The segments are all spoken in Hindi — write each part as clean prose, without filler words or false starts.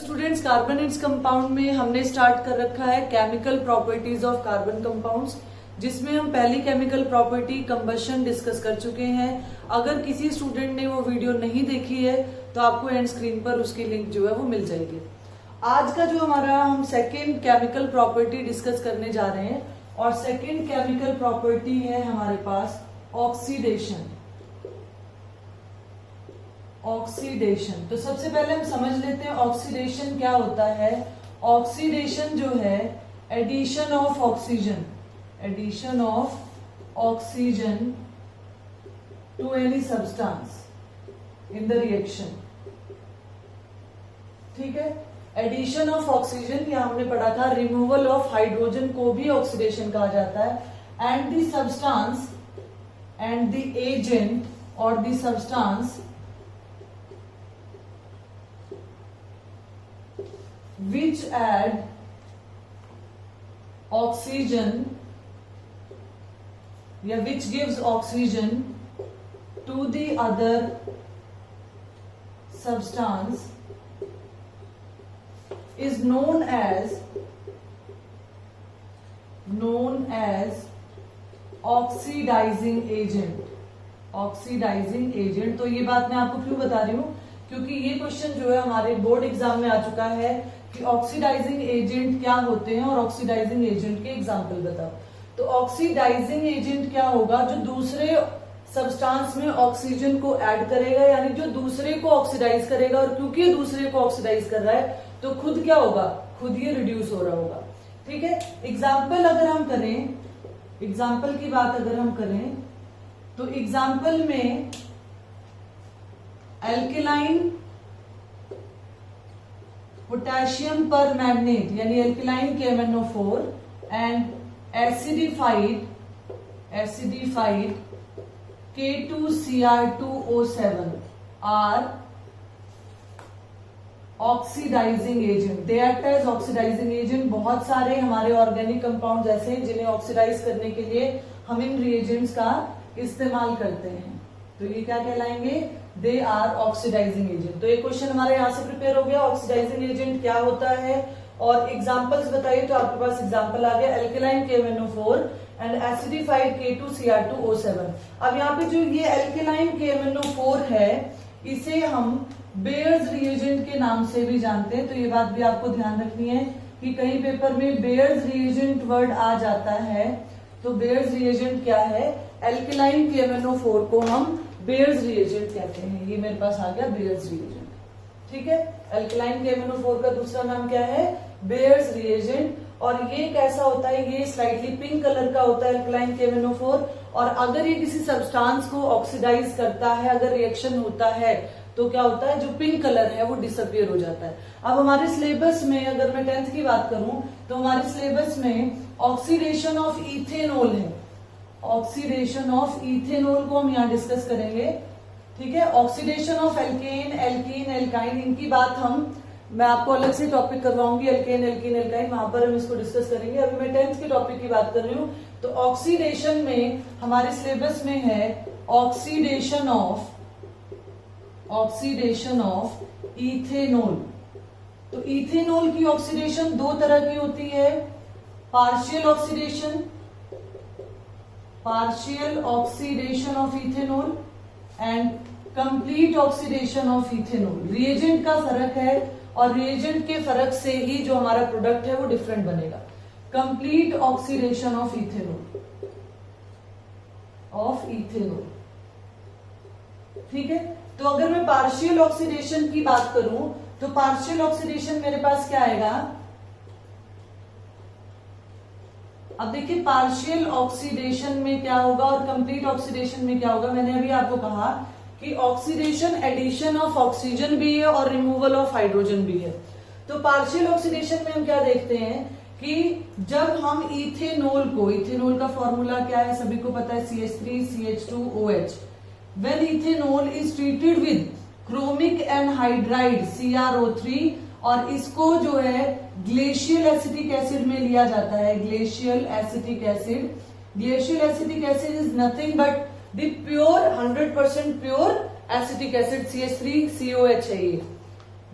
स्टूडेंट्स, कार्बनेट्स कंपाउंड में हमने स्टार्ट कर रखा है chemical properties of carbon compounds, जिसमें हम पहली केमिकल प्रॉपर्टी कंबशन डिस्कस कर चुके हैं। अगर किसी स्टूडेंट ने वो वीडियो नहीं देखी है तो आपको एंड स्क्रीन पर उसकी लिंक जो है वो मिल जाएगी। आज का जो हमारा हम सेकेंड केमिकल प्रॉपर्टी डिस्कस करने जा रहे हैं और सेकेंड केमिकल प्रॉपर्टी है हमारे पास ऑक्सीडेशन। ऑक्सीडेशन, तो सबसे पहले हम समझ लेते हैं ऑक्सीडेशन क्या होता है। ऑक्सीडेशन जो है addition of oxygen, addition of oxygen to any substance in the reaction. ठीक है, एडिशन ऑफ ऑक्सीजन या हमने पढ़ा था रिमूवल ऑफ हाइड्रोजन को भी ऑक्सीडेशन कहा जाता है। And the substance and the agent और the substance which add oxygen या which gives oxygen to the other substance is known as oxidizing agent। Oxidising agent, तो ये बात मैं आपको क्यों बता रही हूं, क्योंकि ये क्वेश्चन जो है हमारे बोर्ड एग्जाम में आ चुका है कि ऑक्सीडाइजिंग एजेंट क्या होते हैं और ऑक्सीडाइजिंग एजेंट के एग्जाम्पल बताओ। तो ऑक्सीडाइजिंग एजेंट क्या होगा, जो दूसरे सब्सटेंस में ऑक्सीजन को ऐड करेगा, यानी जो दूसरे को ऑक्सीडाइज करेगा, और क्योंकि दूसरे को ऑक्सीडाइज कर रहा है तो खुद क्या होगा, खुद ये रिड्यूस हो रहा होगा। ठीक है, एग्जाम्पल अगर हम करें, एग्जाम्पल की बात अगर हम करें तो एग्जाम्पल में एल्केलाइन पोटेशियम पर मैग्नेट यानी alkaline KMnO4 and acidified K2Cr2O7 are oxidising agent. They act as oxidising agent. बहुत सारे हमारे ऑर्गेनिक कंपाउंड ऐसे हैं जिन्हें ऑक्सीडाइज करने के लिए हम इन रिएजेंट्स का इस्तेमाल करते हैं, तो ये क्या कहलाएंगे, दे आर ऑक्सीडाइजिंग एजेंट। तो ये क्वेश्चन हमारे यहाँ से प्रिपेयर हो गया, ऑक्सीडाइजिंग एजेंट क्या होता है और एग्जांपल्स बताइए। तो आपके पास एग्जांपल आ गया alkaline KMnO4 and acidified K2Cr2O7। अब यहाँ पे जो ये एल्केलाइन KMnO4 है इसे हम बेयर्स रिएजेंट के नाम से भी जानते हैं। तो ये बात भी आपको ध्यान रखनी है कि कहीं पेपर में बेयर्स रिएजेंट वर्ड आ जाता है, तो बेयर्स रिएजेंट क्या है, एल्केलाइन KMnO4 को हम बेयर्स रिएजेंट कहते हैं। ये मेरे पास आ गया बेयर्स रिएजेंट। ठीक है, एल्केलाइन KMnO4 का दूसरा नाम क्या है, बेयर्स रिएजेंट। और ये कैसा होता है, ये स्लाइटली पिंक कलर का होता है एल्केलाइन KMnO4, और अगर ये किसी सब्सटेंस को ऑक्सीडाइज करता है, अगर रिएक्शन होता है तो क्या होता है, जो पिंक कलर है वो डिसअपियर हो जाता है। अब हमारे सिलेबस में अगर मैं 10th की बात करूं तो हमारे सिलेबस में ऑक्सीडेशन ऑफ इथेनॉल है। ऑक्सीडेशन ऑफ इथेनॉल को हम यहाँ डिस्कस करेंगे। ठीक है, oxidation of alkene, alkene, alkyne, इनकी बात मैं आपको अलग से टॉपिक करवाऊंगी। एल्केन, एल्कीन, एल्काइन, वहां पर हम इसको डिस्कस करेंगे। अभी मैं 10th के टॉपिक की बात कर रही हूँ। तो ऑक्सीडेशन में हमारे सिलेबस में है ऑक्सीडेशन ऑफ इथेनॉल। तो इथेनॉल की ऑक्सीडेशन दो तरह की होती है, partial oxidation of ethanol and complete oxidation of ethanol. Reagent का फर्क है और रिएजेंट के फर्क से ही जो हमारा प्रोडक्ट है वो डिफरेंट बनेगा। Complete oxidation of ethanol. ठीक है, तो अगर मैं पार्शियल ऑक्सीडेशन की बात करूं तो पार्शियल ऑक्सीडेशन मेरे पास क्या आएगा। अब देखिए पार्शियल ऑक्सीडेशन में क्या होगा और कंप्लीट ऑक्सीडेशन में क्या होगा। मैंने अभी आपको कहा कि ऑक्सीडेशन एडिशन ऑफ ऑक्सीजन भी है और रिमूवल ऑफ हाइड्रोजन भी है। तो पार्शियल ऑक्सीडेशन में हम क्या देखते हैं कि जब हम इथेनॉल का फॉर्मूला क्या है, सभी को पता है, CH3CH2OH। When ethanol is treated with chromic anhydride CrO3, और इसको जो है ग्लेशियल एसिटिक एसिड में लिया जाता है। Glacial acetic acid is nothing but the pure 100% pure acetic acid CH3COH है।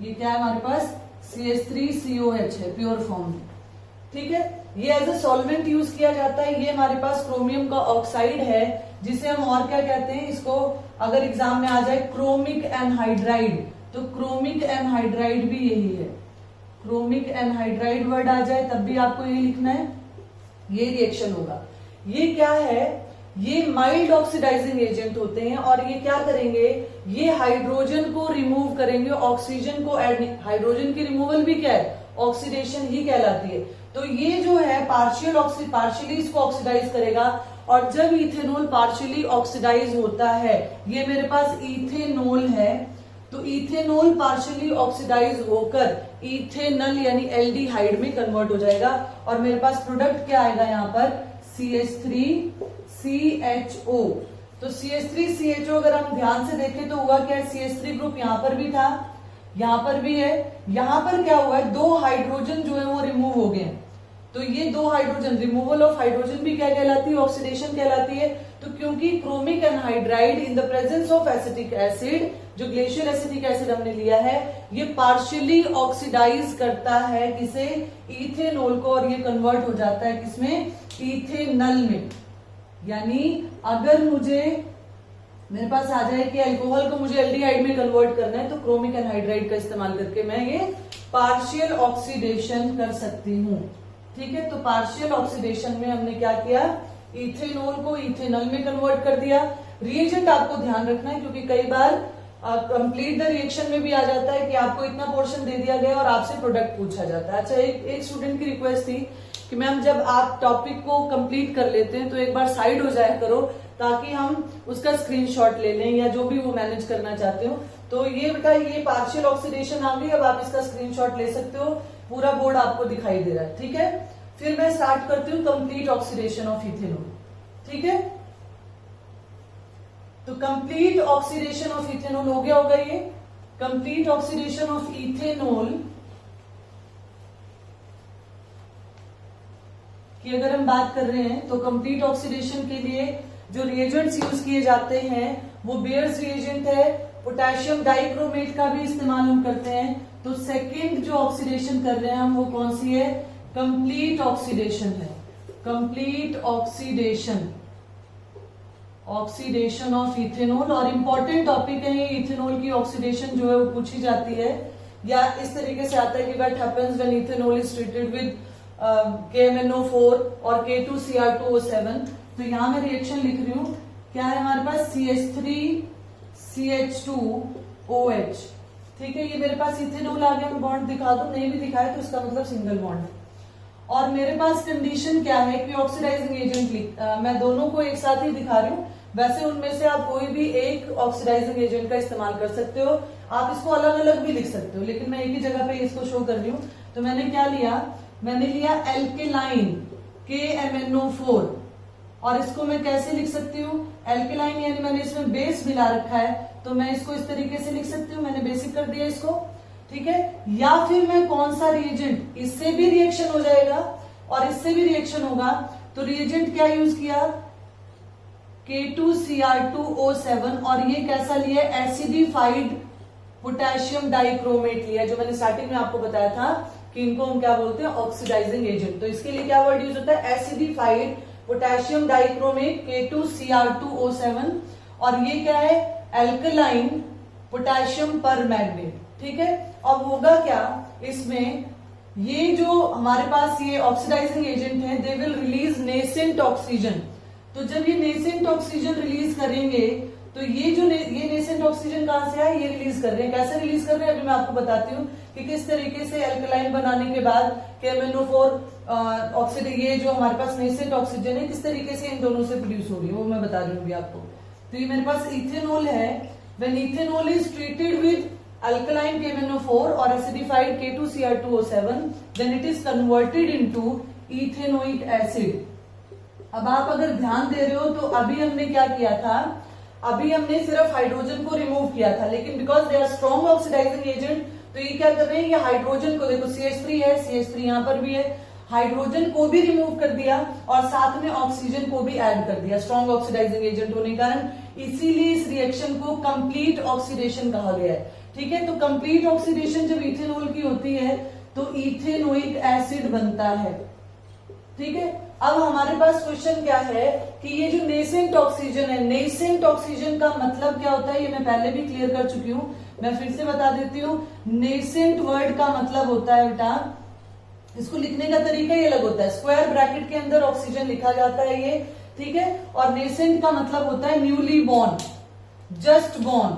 ये क्या है हमारे पास, CH3COH है प्योर फॉर्म में, ठीक है। ये एज ए सॉल्वेंट यूज किया जाता है। ये हमारे पास क्रोमियम का ऑक्साइड है, जिसे हम और क्या कहते हैं, इसको अगर एग्जाम में आ जाए क्रोमिक एनहाइड्राइड, तो क्रोमिक एनहाइड्राइड भी यही है। क्रोमिक एनहाइड्राइड वर्ड आ जाए तब भी आपको ये लिखना है, ये रिएक्शन होगा। ये क्या है, ये माइल्ड ऑक्सीडाइजिंग एजेंट होते हैं और ये क्या करेंगे, ये हाइड्रोजन को रिमूव करेंगे, ऑक्सीजन को ऐड। हाइड्रोजन की रिमूवल भी क्या है, ऑक्सीडेशन ही कहलाती है। तो ये जो है पार्शियली इसको ऑक्सीडाइज करेगा। और जब इथेनॉल पार्शियली ऑक्सीडाइज होता है, ये मेरे पास इथेनॉल है, तो इथेनॉल पार्शियली ऑक्सीडाइज होकर इथेनल यानी एल्डिहाइड में कन्वर्ट हो जाएगा और मेरे पास प्रोडक्ट क्या आएगा यहाँ पर, CH3CHO। तो CH3CHO अगर हम ध्यान से देखें तो हुआ क्या है, CH3 ग्रुप यहां पर भी था, यहां पर भी है। यहां पर क्या हुआ है, 2 हाइड्रोजन जो है वो रिमूव हो गए। तो ये 2 हाइड्रोजन, रिमूवल ऑफ हाइड्रोजन भी क्या कहलाती है, ऑक्सीडेशन कहलाती है। तो क्योंकि chromic anhydride in the presence of acetic acid, जो ग्लेशियर एसिटिक एसिड हमने लिया है, ये पार्शियली ऑक्सीडाइज करता है किसे, इथेनॉल को, और ये कन्वर्ट हो जाता है किसमें, इथेनल में। यानी अगर मेरे पास आ जाए कि अल्कोहल को मुझे एल्डिहाइड में कन्वर्ट करना है, तो क्रोमिक एनहाइड्राइड का इस्तेमाल करके मैं ये पार्शियल ऑक्सीडेशन कर सकती हूँ, ठीक है। तो पार्शियल ऑक्सीडेशन में हमने क्या किया, इथेनॉल को इथेनॉल में कन्वर्ट कर दिया। रिएजेंट आपको ध्यान रखना है, क्योंकि कई बार कंप्लीट द रिएक्शन में भी आ जाता है कि आपको इतना पोर्शन दे दिया गया और आपसे प्रोडक्ट पूछा जाता है। अच्छा, एक स्टूडेंट की रिक्वेस्ट थी कि मैम जब आप टॉपिक को कंप्लीट कर लेते हैं तो एक बार साइड हो जाया करो, ताकि हम उसका स्क्रीनशॉट ले लें या जो भी वो मैनेज करना चाहते हो। तो ये बेटा, ये पार्शियल ऑक्सीडेशन आ गई, अब आप इसका स्क्रीनशॉट ले सकते हो, पूरा बोर्ड आपको दिखाई दे रहा है, ठीक है। फिर मैं स्टार्ट करती हूँ कंप्लीट ऑक्सीडेशन ऑफ इथेनॉल, ठीक है। तो कंप्लीट ऑक्सीडेशन ऑफ इथेनॉल हो गया होगा, ये कंप्लीट ऑक्सीडेशन ऑफ इथेनॉल की अगर हम बात कर रहे हैं, तो कंप्लीट ऑक्सीडेशन के लिए जो रिएजेंट्स यूज किए जाते हैं वो बेयर्स रिएजेंट है। पोटेशियम डाइक्रोमेट का भी इस्तेमाल हम करते हैं। तो सेकेंड जो ऑक्सीडेशन कर रहे हैं हम, वो कौन सी है, कंप्लीट ऑक्सीडेशन है। Complete oxidation of ethanol. और इंपॉर्टेंट टॉपिक है ये, इथेनॉल की ऑक्सीडेशन जो है वो पूछी जाती है, या इस तरीके से आता है कि what happens when ethanol is treated with KMnO4 और K2Cr2O7। तो यहां मैं रिएक्शन लिख रही हूं, क्या है हमारे पास, CH3CH2OH, ठीक है। ये मेरे पास इथेनॉल आ गया, मैं बॉन्ड दिखा दूं, नहीं भी दिखाया तो इसका मतलब सिंगल बॉन्ड है। और मेरे पास कंडीशन क्या है कि ऑक्सीडाइजिंग एजेंट मैं दोनों को एक साथ ही दिखा रही हूँ। वैसे उनमें से आप कोई भी एक ऑक्सीडाइजिंग एजेंट का इस्तेमाल कर सकते हो, आप इसको अलग अलग भी लिख सकते हो, लेकिन मैं एक ही जगह पे इसको शो कर रही हूँ। तो मैंने क्या लिया, मैंने लिया एल्केलाइन KMnO4, और इसको मैं कैसे लिख सकती हूँ, एल्केलाइन यानी मैंने इसमें बेस मिला रखा है, तो मैं इसको इस तरीके से लिख सकती हूँ, मैंने बेसिक कर दिया इसको, ठीक है। या फिर मैं कौन सा रिएजेंट, इससे भी रिएक्शन हो जाएगा और इससे भी रिएक्शन होगा, तो रिएजेंट क्या यूज किया, K2Cr2O7, और ये कैसा लिया, एसिडिफाइड पोटेशियम डाइक्रोमेट लिया, जो मैंने स्टार्टिंग में आपको बताया था कि इनको हम क्या बोलते हैं, ऑक्सीडाइजिंग एजेंट। तो इसके लिए क्या वर्ड यूज होता है, एसिडिफाइड पोटेशियम डाइक्रोमेट K2Cr2O7, और ये क्या है, एल्कलाइन पोटेशियम परमैंगनेट, ठीक है। अब होगा क्या इसमें, ये जो हमारे पास ये ऑक्सीडाइजिंग एजेंट है, they will release nascent oxygen. तो जब ये नेसेंट ऑक्सीजन रिलीज करेंगे, तो ये जो ये नेसेंट ऑक्सीजन कहां से है, ये रिलीज कर रहे हैं। कैसे रिलीज कर रहे हैं अभी मैं आपको बताती हूँ कि किस तरीके से एल्कलाइन बनाने के बाद KMnO4 ऑक्सीजन, ये जो हमारे पास नेसेंट ऑक्सीजन है, किस तरीके से इन दोनों से प्रोड्यूस हो रही है, वो मैं बता रही हूँ अभी आपको। तो ये मेरे पास इथेनॉल है, when ethanol is treated with alkaline KMnO4 or acidified K2Cr2O7, then it is converted into ethanoic acid. अब आप अगर ध्यान दे रहे हो तो अभी हमने क्या किया था, अभी हमने सिर्फ हाइड्रोजन को रिमूव किया था, लेकिन because they are strong oxidising agent, तो ये क्या कर रहे हैं, ये हाइड्रोजन को, देखो CH3 है, CH3 यहां पर भी है, हाइड्रोजन को भी रिमूव कर दिया और साथ में ऑक्सीजन को भी ऐड कर दिया, स्ट्रॉन्ग ऑक्सीडाइजिंग एजेंट होने के कारण। इसीलिए इस रिएक्शन को कंप्लीट ऑक्सीडेशन कहा गया है, ठीक है। तो कंप्लीट ऑक्सीडेशन जब इथेनॉल की होती है तो इथेनोइक एसिड बनता है, ठीक है। अब हमारे पास क्वेश्चन क्या है कि ये जो नेसेंट ऑक्सीजन है, नेसेंट ऑक्सीजन का मतलब क्या होता है, ये मैं पहले भी क्लियर कर चुकी हूं, मैं फिर से बता देती हूँ। नेसेंट वर्ड का मतलब होता है बेटा, इसको लिखने का तरीका ही अलग होता है, स्क्वायर ब्रैकेट के अंदर ऑक्सीजन लिखा जाता है ये, ठीक है। और नेसेंट का मतलब होता है न्यूली बॉर्न, जस्ट बॉर्न।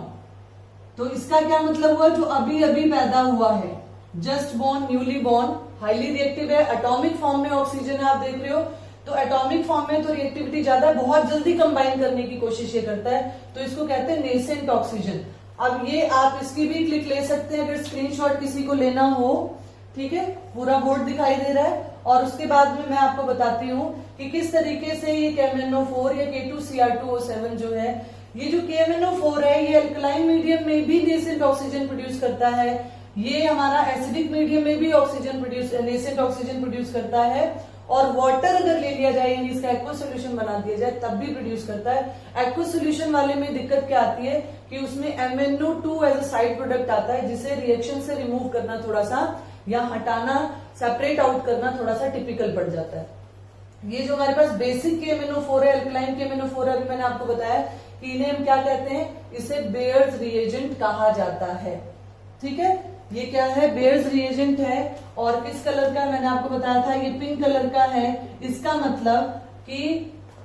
तो इसका क्या मतलब हुआ, जो अभी अभी पैदा हुआ है, just born, newly born. Highly reactive है, एटॉमिक फॉर्म में ऑक्सीजन है, आप देख रहे हो। तो एटॉमिक फॉर्म में तो रिएक्टिविटी ज्यादा है, बहुत जल्दी कंबाइन करने की कोशिश ये करता है, तो इसको कहते हैं नेसेंट ऑक्सीजन। अब ये आप इसकी भी क्लिक ले सकते हैं अगर स्क्रीनशॉट किसी को लेना हो, ठीक है। पूरा बोर्ड दिखाई दे रहा है। और उसके बाद में मैं आपको बताती हूँ कि किस तरीके से ये KMnO4 या K2Cr2O7 जो है, ये जो KMnO4 है ये अल्कलाइन मीडियम में भी नेसेंट ऑक्सीजन प्रोड्यूस करता है, ये हमारा एसिडिक मीडियम में भी oxygen produce, nascent oxygen produce करता है, और वाटर अगर ले लिया जाए यानी इसका एक्वा सोल्यूशन बना दिया जाए तब भी प्रोड्यूस करता है। एक्वा सोल्यूशन वाले में दिक्कत क्या आती है कि उसमें MnO2 as a side product आता है, जिसे रिएक्शन से रिमूव करना थोड़ा सा, या हटाना, सेपरेट आउट करना थोड़ा सा टिपिकल पड़ जाता है। ये जो हमारे पास बेसिक KMnO4 है, अल्कलाइन KMnO4 है, अभी मैंने आपको बताया कि इन्हें हम क्या कहते हैं, इसे बेयर्स रिएजेंट कहा जाता है, ठीक है। ये क्या है, बेयर्स रिएजेंट है। और किस कलर का, मैंने आपको बताया था ये पिंक कलर का है। इसका मतलब कि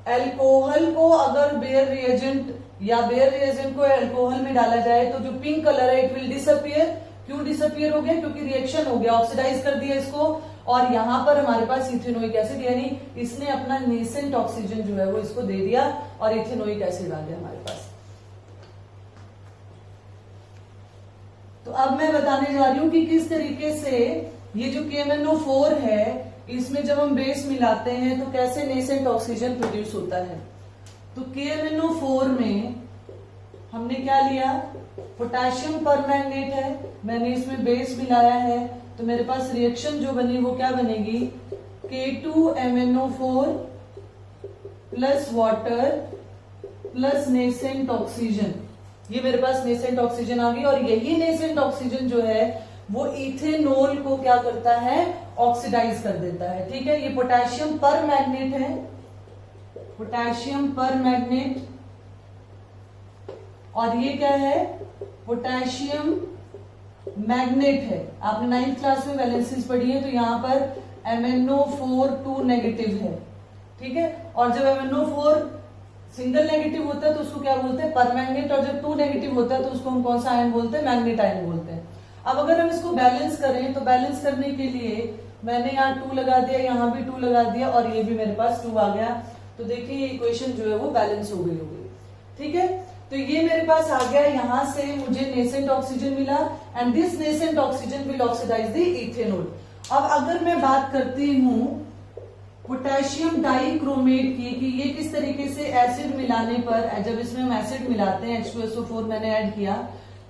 अल्कोहल को अगर बेयर रिएजेंट या बेयर रिएजेंट को अल्कोहल में डाला जाए तो जो पिंक कलर है इट विल डिसअपियर। क्यों डिसअपियर हो गया, क्योंकि रिएक्शन हो गया, ऑक्सीडाइज कर दिया इसको, और यहां पर हमारे पास इथेनोइक एसिड, यानी इसने अपना नेसेंट ऑक्सीजन जो है वो इसको दे दिया और इथेनोइक एसिड आ गया हमारे पास। तो अब मैं बताने जा रही हूं कि किस तरीके से ये जो KMnO4 है इसमें जब हम बेस मिलाते हैं तो कैसे नेसेंट ऑक्सीजन प्रोड्यूस होता है। तो KMnO4 में हमने क्या लिया, पोटेशियम परमैंगनेट है, मैंने इसमें बेस मिलाया है, तो मेरे पास रिएक्शन जो बनी वो क्या बनेगी, K2MnO4 plus water plus nascent oxygen. ये मेरे पास नेसेंट ऑक्सीजन आ गई, और यही नेसेंट ऑक्सीजन जो है वो इथेनॉल को क्या करता है, ऑक्सीडाइज कर देता है, ठीक है। ये पोटेशियम परमैंगनेट है, पोटेशियम परमैंगनेट, और ये क्या है, पोटेशियम मैग्नेट है। आपने 9th क्लास में वैलेंसीज पढ़ी है, तो यहाँ पर MnO4 2 नेगेटिव है, ठीक है। और जब MnO4 सिंगल नेगेटिव होता है तो उसको क्या बोलते हैं, परमैंगनेट, और जब 2 नेगेटिव होता है तो उसको हम कौन सा आयन बोलते हैं, मैग्नेट आयन बोलते हैं। अब अगर हम इसको बैलेंस करें तो बैलेंस करने के लिए मैंने यहाँ 2 लगा दिया, यहाँ भी 2 लगा दिया, और ये भी मेरे पास 2 आ गया। तो देखिए ये इक्वेशन जो है वो बैलेंस हो गई, ठीक है। तो ये मेरे पास आ गया, यहां से मुझे नेसेंट ऑक्सीजन मिला, and this nascent oxygen will oxidise the ethanol. अब अगर मैं बात करती हूं पोटेशियम डाइक्रोमेट की, कि ये किस तरीके से एसिड मिलाने पर, जब इसमें हम एसिड मिलाते हैं, H2SO4 मैंने ऐड किया,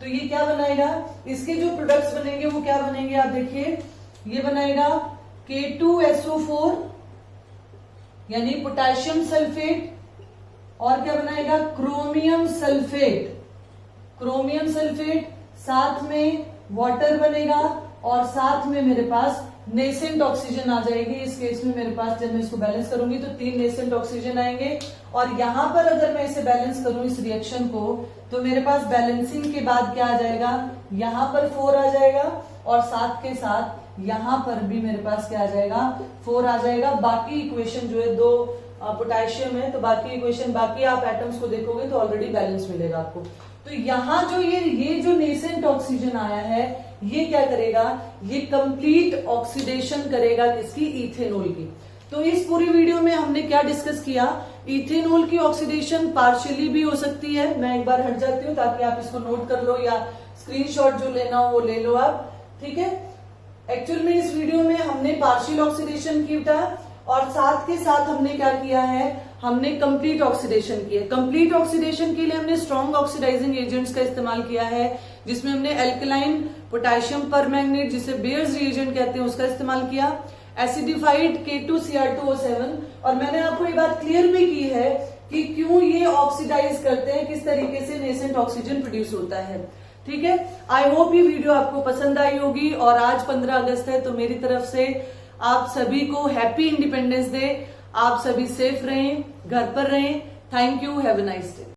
तो ये क्या बनाएगा, इसके जो प्रोडक्ट्स बनेंगे वो क्या बनेंगे, आप देखिए ये बनाएगा K2SO4 यानी पोटेशियम सल्फेट, और क्या बनाएगा, क्रोमियम सल्फेट, क्रोमियम सल्फेट, साथ में वाटर बनेगा, और साथ में मेरे पास नेसेंट ऑक्सीजन आ जाएगी। इस केस में मेरे पास जब मैं इसको बैलेंस करूंगी तो 3 नेसेंट ऑक्सीजन आएंगे, और यहां पर अगर मैं इसे बैलेंस करूं इस रिएक्शन को, तो मेरे पास बैलेंसिंग के बाद क्या आ जाएगा, यहां पर 4 आ जाएगा, और साथ के साथ यहां पर भी मेरे पास क्या आ जाएगा, 4 आ जाएगा। बाकी इक्वेशन जो है 2 पोटेशियम है, तो बाकी इक्वेशन, बाकी आप एटम्स को देखोगे तो ऑलरेडी बैलेंस मिलेगा आपको। तो यहाँ जो ये जो नेसेंट ऑक्सीजन आया है ये क्या करेगा, ये कंप्लीट ऑक्सीडेशन करेगा किसकी, इथेनॉल की। तो इस पूरी वीडियो में हमने क्या डिस्कस किया, इथेनॉल की ऑक्सीडेशन पार्शियली भी हो सकती है। मैं एक बार हट जाती हूँ ताकि आप इसको नोट कर लो, या स्क्रीनशॉट जो लेना हो वो ले लो आप, ठीक है। एक्चुअल में इस वीडियो में हमने पार्शियल ऑक्सीडेशन की था, और साथ के साथ हमने क्या किया है, हमने कंप्लीट ऑक्सीडेशन की है। कंप्लीट ऑक्सीडेशन के लिए हमने स्ट्रॉन्ग ऑक्सीडाइजिंग एजेंट्स का इस्तेमाल किया है, जिसमें हमने एल्कलाइन पोटेशियम परमैंगनेट, जिसे बेयर्स रिएजेंट कहते हैं, उसका इस्तेमाल किया, एसिडिफाइड K2Cr2O7, और मैंने आपको ये बात क्लियर भी की है कि क्यों ये ऑक्सीडाइज करते हैं, किस तरीके से नेसेंट ऑक्सीजन प्रोड्यूस होता है, ठीक है, आई होप ये वीडियो आपको पसंद आई होगी। और आज 15 अगस्त है, तो मेरी तरफ से आप सभी को हैप्पी इंडिपेंडेंस डे। आप सभी सेफ रहें, घर पर रहें। Thank you, have a nice day.